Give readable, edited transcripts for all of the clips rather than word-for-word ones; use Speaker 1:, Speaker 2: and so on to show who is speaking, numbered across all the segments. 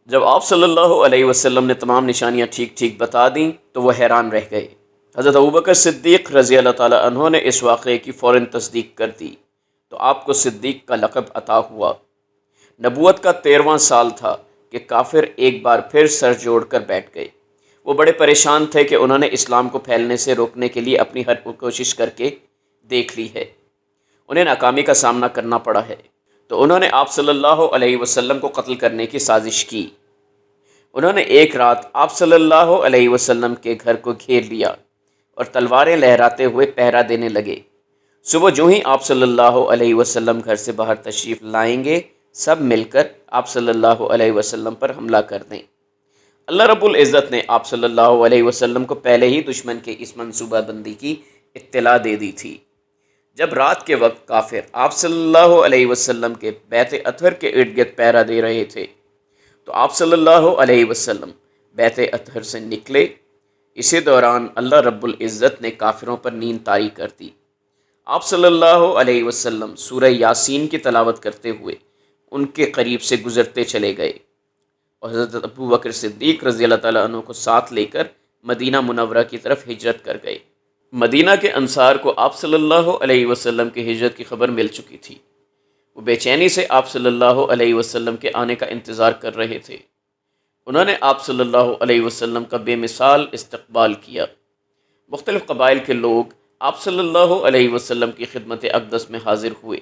Speaker 1: جب آپ صلی اللہ علیہ وسلم نے تمام نشانیاں ٹھیک ٹھیک بتا دیں تو وہ حیران رہ گئے۔ حضرت ابوبکر صدیق رضی اللہ تعالیٰ عنہ نے اس واقعے کی فوراً تصدیق کر دی تو آپ کو صدیق کا لقب عطا ہوا۔ نبوت کا 13واں سال تھا کہ کافر ایک بار پھر سر جوڑ کر بیٹھ گئے۔ وہ بڑے پریشان تھے کہ انہوں نے اسلام کو پھیلنے سے روکنے کے لیے اپنی ہر کوشش کر کے دیکھ لی ہے، انہیں ناکامی کا سامنا کرنا پڑا ہے، تو انہوں نے آپ صلی اللہ علیہ وسلم کو قتل کرنے کی سازش کی۔ انہوں نے ایک رات آپ صلی اللہ علیہ وسلم کے گھر کو گھیر لیا اور تلواریں لہراتے ہوئے پہرا دینے لگے۔ صبح جو ہی آپ صلی اللہ علیہ وسلم گھر سے باہر تشریف لائیں گے، سب مل کر آپ صلی اللہ علیہ وسلم پر حملہ کر دیں۔ اللہ رب العزت نے آپ صلی اللہ علیہ وسلم کو پہلے ہی دشمن کے اس منصوبہ بندی کی اطلاع دے دی تھی۔ جب رات کے وقت کافر آپ صلی اللہ علیہ وسلم کے بیت اطہر کے ارد گرد پہرا دے رہے تھے تو آپ صلی اللہ علیہ وسلم بیت اطہر سے نکلے۔ اسی دوران اللہ رب العزت نے کافروں پر نیند طاری کر دی۔ آپ صلی اللہ علیہ وسلم سورہ یاسین کی تلاوت کرتے ہوئے ان کے قریب سے گزرتے چلے گئے اور حضرت ابوبکر صدیق رضی اللہ تعالیٰ عنہ کو ساتھ لے کر مدینہ منورہ کی طرف ہجرت کر گئے۔ مدینہ کے انصار کو آپ صلی اللہ علیہ وسلم کی ہجرت کی خبر مل چکی تھی۔ وہ بے چینی سے آپ صلی اللہ علیہ وسلم کے آنے کا انتظار کر رہے تھے۔ انہوں نے آپ صلی اللہ علیہ وسلم کا بے مثال استقبال کیا۔ مختلف قبائل کے لوگ آپ صلی اللہ علیہ وسلم کی خدمت اقدس میں حاضر ہوئے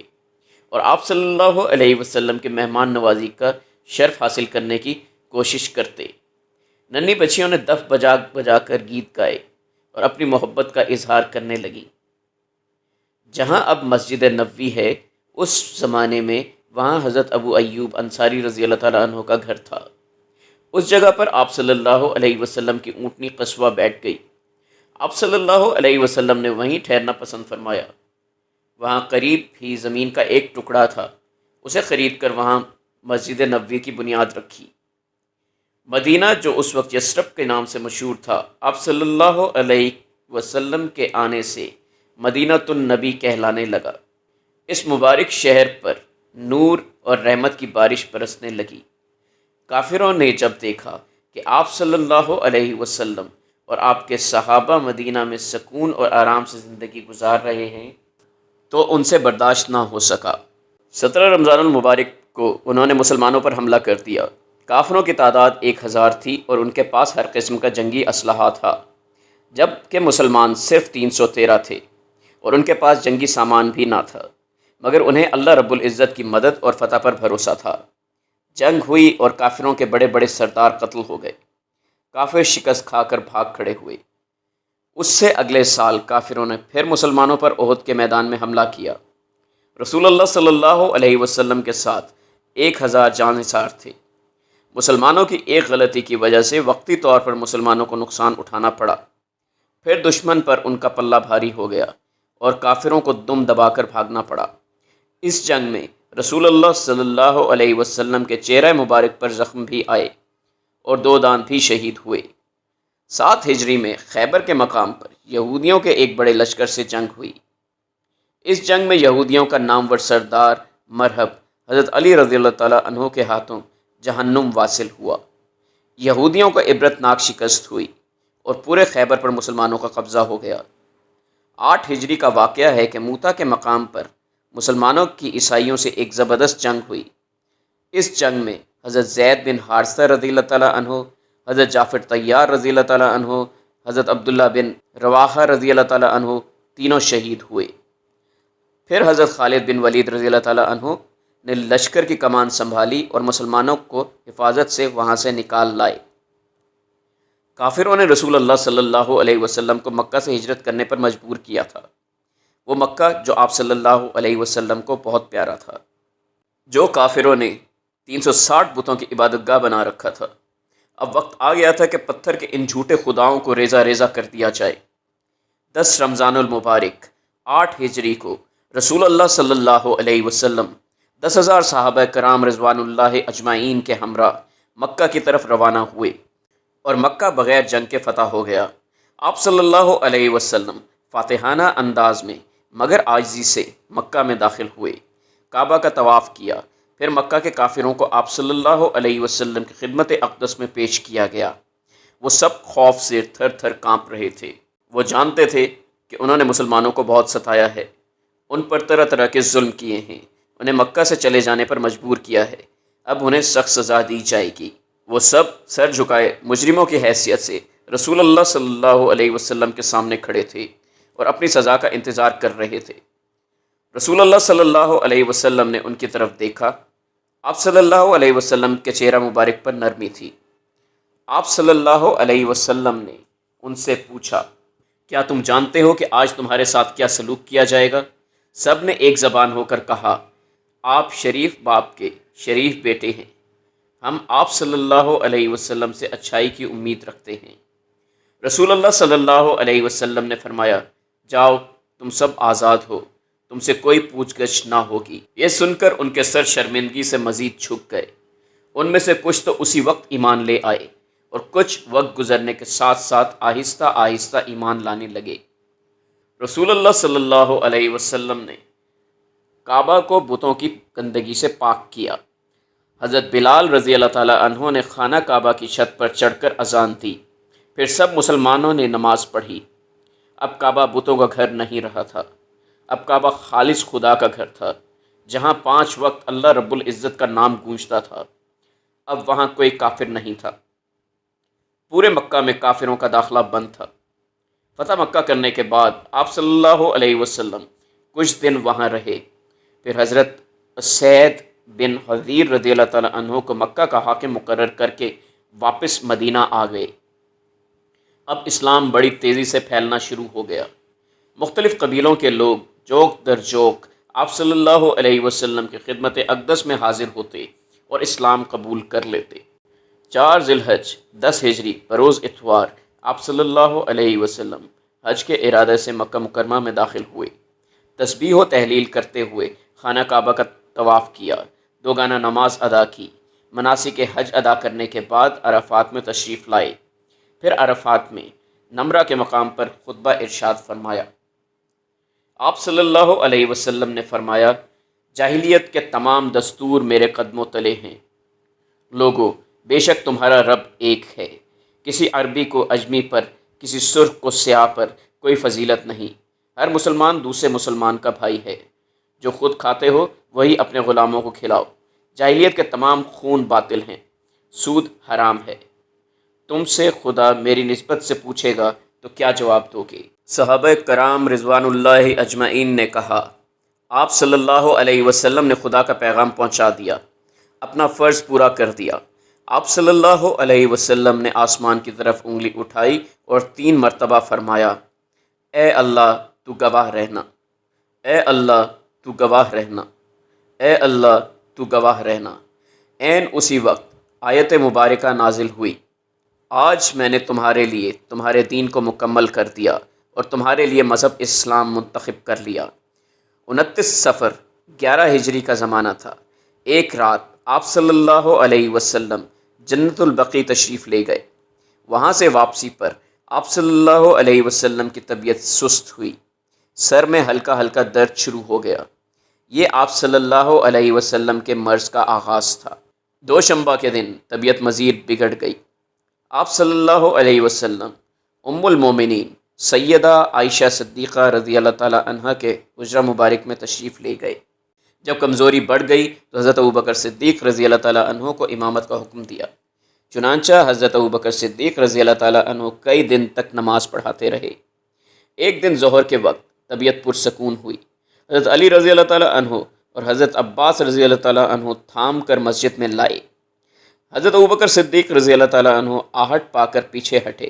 Speaker 1: اور آپ صلی اللہ علیہ وسلم کے مہمان نوازی کا شرف حاصل کرنے کی کوشش کرتے۔ ننھی بچیوں نے دف بجا بجا کر گیت گائے اور اپنی محبت کا اظہار کرنے لگیں۔ جہاں اب مسجد نبوی ہے، اس زمانے میں وہاں حضرت ابو ایوب انصاری رضی اللہ تعالیٰ عنہ کا گھر تھا۔ اس جگہ پر آپ صلی اللہ علیہ وسلم کی اونٹنی قصوہ بیٹھ گئی۔ آپ صلی اللہ علیہ وسلم نے وہیں ٹھہرنا پسند فرمایا۔ وہاں قریب ہی زمین کا ایک ٹکڑا تھا، اسے خرید کر وہاں مسجد نبوی کی بنیاد رکھی۔ مدینہ جو اس وقت یثرب کے نام سے مشہور تھا، آپ صلی اللہ علیہ وسلم کے آنے سے مدینۃ النبی کہلانے لگا۔ اس مبارک شہر پر نور اور رحمت کی بارش برسنے لگی۔ کافروں نے جب دیکھا کہ آپ صلی اللہ علیہ وسلم اور آپ کے صحابہ مدینہ میں سکون اور آرام سے زندگی گزار رہے ہیں تو ان سے برداشت نہ ہو سکا۔ 17 رمضان المبارک کو انہوں نے مسلمانوں پر حملہ کر دیا۔ کافروں کی تعداد 1000 تھی اور ان کے پاس ہر قسم کا جنگی اسلحہ تھا، جبکہ مسلمان صرف 313 تھے اور ان کے پاس جنگی سامان بھی نہ تھا، مگر انہیں اللہ رب العزت کی مدد اور فتح پر بھروسہ تھا۔ جنگ ہوئی اور کافروں کے بڑے بڑے سردار قتل ہو گئے۔ کافر شکست کھا کر بھاگ کھڑے ہوئے۔ اس سے اگلے سال کافروں نے پھر مسلمانوں پر احد کے میدان میں حملہ کیا۔ رسول اللہ صلی اللہ علیہ وسلم کے ساتھ 1000 جانثار تھے۔ مسلمانوں کی ایک غلطی کی وجہ سے وقتی طور پر مسلمانوں کو نقصان اٹھانا پڑا، پھر دشمن پر ان کا پلہ بھاری ہو گیا اور کافروں کو دم دبا کر بھاگنا پڑا۔ اس جنگ میں رسول اللہ صلی اللہ علیہ وسلم کے چہرہ مبارک پر زخم بھی آئے اور 2 دانت بھی شہید ہوئے۔ 7 ہجری میں خیبر کے مقام پر یہودیوں کے ایک بڑے لشکر سے جنگ ہوئی۔ اس جنگ میں یہودیوں کا نامور سردار مرہب حضرت علی رضی اللہ تعالیٰ عنہ کے ہاتھوں جہنم واصل ہوا۔ یہودیوں کو عبرت ناک شکست ہوئی اور پورے خیبر پر مسلمانوں کا قبضہ ہو گیا۔ 8 ہجری کا واقعہ ہے کہ موتا کے مقام پر مسلمانوں کی عیسائیوں سے ایک زبردست جنگ ہوئی۔ اس جنگ میں حضرت زید بن حارثہ رضی اللہ تعالیٰ عنہ، حضرت جعفر طیار رضی اللہ تعالیٰ عنہ، حضرت عبداللہ بن رواحہ رضی اللہ تعالیٰ عنہ تینوں شہید ہوئے۔ پھر حضرت خالد بن ولید رضی اللہ تعالیٰ عنہ نے لشکر کی کمان سنبھالی اور مسلمانوں کو حفاظت سے وہاں سے نکال لائے۔ کافروں نے رسول اللہ صلی اللہ علیہ وسلم کو مکہ سے ہجرت کرنے پر مجبور کیا تھا، وہ مکہ جو آپ صلی اللہ علیہ وسلم کو بہت پیارا تھا، جو کافروں نے 360 بتوں کی عبادت گاہ بنا رکھا تھا۔ اب وقت آ گیا تھا کہ پتھر کے ان جھوٹے خداؤں کو ریزہ ریزہ کر دیا جائے۔ 10 رمضان المبارک 8 ہجری کو رسول اللہ صلی اللہ علیہ وسلم 10,000 صحابہ کرام رضوان اللہ اجمعین کے ہمراہ مکہ کی طرف روانہ ہوئے اور مکہ بغیر جنگ کے فتح ہو گیا۔ آپ صلی اللہ علیہ وسلم فاتحانہ انداز میں مگر عاجزی سے مکہ میں داخل ہوئے، کعبہ کا طواف کیا، پھر مکہ کے کافروں کو آپ صلی اللہ علیہ وسلم کی خدمت اقدس میں پیش کیا گیا۔ وہ سب خوف سے تھر تھر کانپ رہے تھے۔ وہ جانتے تھے کہ انہوں نے مسلمانوں کو بہت ستایا ہے، ان پر طرح طرح کے ظلم کیے ہیں، انہیں مکہ سے چلے جانے پر مجبور کیا ہے، اب انہیں سخت سزا دی جائے گی۔ وہ سب سر جھکائے مجرموں کی حیثیت سے رسول اللہ صلی اللہ علیہ وسلم کے سامنے کھڑے تھے اور اپنی سزا کا انتظار کر رہے تھے۔ رسول اللہ صلی اللہ علیہ وسلم نے ان کی طرف دیکھا۔ آپ صلی اللہ علیہ وسلم کے چہرہ مبارک پر نرمی تھی۔ آپ صلی اللہ علیہ وسلم نے ان سے پوچھا، کیا تم جانتے ہو کہ آج تمہارے ساتھ کیا سلوک کیا جائے گا؟ سب نے ایک زبان ہو کر کہا، آپ شریف باپ کے شریف بیٹے ہیں، ہم آپ صلی اللہ علیہ وسلم سے اچھائی کی امید رکھتے ہیں۔ رسول اللہ صلی اللہ علیہ وسلم نے فرمایا، جاؤ تم سب آزاد ہو، تم سے کوئی پوچھ گچھ نہ ہوگی۔ یہ سن کر ان کے سر شرمندگی سے مزید جھک گئے۔ ان میں سے کچھ تو اسی وقت ایمان لے آئے اور کچھ وقت گزرنے کے ساتھ ساتھ آہستہ آہستہ ایمان لانے لگے۔ رسول اللہ صلی اللہ علیہ وسلم نے کعبہ کو بتوں کی گندگی سے پاک کیا۔ حضرت بلال رضی اللہ تعالیٰ عنہ نے خانہ کعبہ کی چھت پر چڑھ کر اذان دی، پھر سب مسلمانوں نے نماز پڑھی۔ اب کعبہ بتوں کا گھر نہیں رہا تھا، اب کعبہ خالص خدا کا گھر تھا، جہاں 5 وقت اللہ رب العزت کا نام گونجتا تھا۔ اب وہاں کوئی کافر نہیں تھا۔ پورے مکہ میں کافروں کا داخلہ بند تھا۔ فتح مکہ کرنے کے بعد آپ صلی اللہ علیہ وسلم کچھ دن وہاں رہے، پھر حضرت سعید بن حضیر رضی اللہ تعالیٰ عنہ کو مکہ کا حاکم مقرر کر کے واپس مدینہ آ گئے۔ اب اسلام بڑی تیزی سے پھیلنا شروع ہو گیا۔ مختلف قبیلوں کے لوگ جوک در جوک آپ صلی اللہ علیہ وسلم کی خدمت اقدس میں حاضر ہوتے اور اسلام قبول کر لیتے۔ 4 ذی الحج 10 ہجری بروز اتوار آپ صلی اللہ علیہ وسلم حج کے ارادے سے مکہ مکرمہ میں داخل ہوئے۔ تسبیح و تحلیل کرتے ہوئے خانہ کعبہ کا طواف کیا، 2 گانا نماز ادا کی۔ مناسک حج ادا کرنے کے بعد عرفات میں تشریف لائے، پھر عرفات میں نمرہ کے مقام پر خطبہ ارشاد فرمایا۔ آپ صلی اللہ علیہ وسلم نے فرمایا، جاہلیت کے تمام دستور میرے قدموں تلے ہیں۔ لوگو، بے شک تمہارا رب ایک ہے، کسی عربی کو اجمی پر، کسی سرخ کو سیاہ پر کوئی فضیلت نہیں۔ ہر مسلمان دوسرے مسلمان کا بھائی ہے۔ جو خود کھاتے ہو وہی اپنے غلاموں کو کھلاؤ۔ جاہلیت کے تمام خون باطل ہیں، سود حرام ہے۔ تم سے خدا میری نسبت سے پوچھے گا تو کیا جواب دو گے؟ صحابہ کرام رضوان اللہ اجمعین نے کہا، آپ صلی اللہ علیہ وسلم نے خدا کا پیغام پہنچا دیا، اپنا فرض پورا کر دیا۔ آپ صلی اللہ علیہ وسلم نے آسمان کی طرف انگلی اٹھائی اور 3 مرتبہ فرمایا، اے اللہ تو گواہ رہنا، اے اللہ تو گواہ رہنا، اے اللہ تو گواہ رہنا۔ عین اسی وقت آیت مبارکہ نازل ہوئی، آج میں نے تمہارے لیے تمہارے دین کو مکمل کر دیا اور تمہارے لیے مذہب اسلام منتخب کر لیا۔ 29 صفر 11 ہجری کا زمانہ تھا۔ ایک رات آپ صلی اللہ علیہ وسلم جنت البقیع تشریف لے گئے۔ وہاں سے واپسی پر آپ صلی اللہ علیہ وسلم کی طبیعت سست ہوئی، سر میں ہلکا ہلکا درد شروع ہو گیا۔ یہ آپ صلی اللہ علیہ وسلم کے مرض کا آغاز تھا۔ دوشنبہ کے دن طبیعت مزید بگڑ گئی۔ آپ صلی اللہ علیہ وسلم ام المومنین سیدہ عائشہ صدیقہ رضی اللہ تعالیٰ عنہ کے حجرہ مبارک میں تشریف لے گئے۔ جب کمزوری بڑھ گئی تو حضرت ابوبکر صدیق رضی اللہ تعالیٰ عنہ کو امامت کا حکم دیا۔ چنانچہ حضرت ابوبکر صدیق رضی اللہ تعالیٰ عنہ کئی دن تک نماز پڑھاتے رہے۔ ایک دن ظہر کے وقت طبیعت پرسکون ہوئی۔ حضرت علی رضی اللہ تعالیٰ عنہ اور حضرت عباس رضی اللہ تعالیٰ عنہ تھام کر مسجد میں لائے۔ حضرت ابوبکر صدیق رضی اللہ تعالیٰ عنہ آہٹ پا کر پیچھے ہٹے۔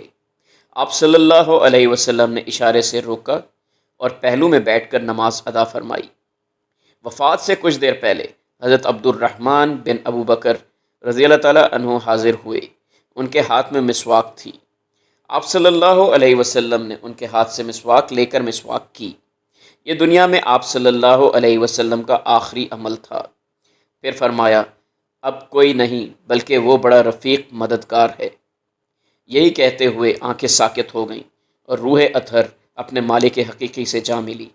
Speaker 1: آپ صلی اللہ علیہ وسلم نے اشارے سے روکا اور پہلو میں بیٹھ کر نماز ادا فرمائی۔ وفات سے کچھ دیر پہلے حضرت عبد الرحمن بن ابوبکر رضی اللہ تعالیٰ عنہ حاضر ہوئے۔ ان کے ہاتھ میں مسواک تھی۔ آپ صلی اللہ علیہ وسلم نے ان کے ہاتھ سے مسواک لے کر مسواک کی۔ یہ دنیا میں آپ صلی اللہ علیہ وسلم کا آخری عمل تھا۔ پھر فرمایا، اب کوئی نہیں بلکہ وہ بڑا رفیق مددگار ہے۔ یہی کہتے ہوئے آنکھیں ساکت ہو گئیں اور روح اطہر اپنے مالک حقیقی سے جا ملی۔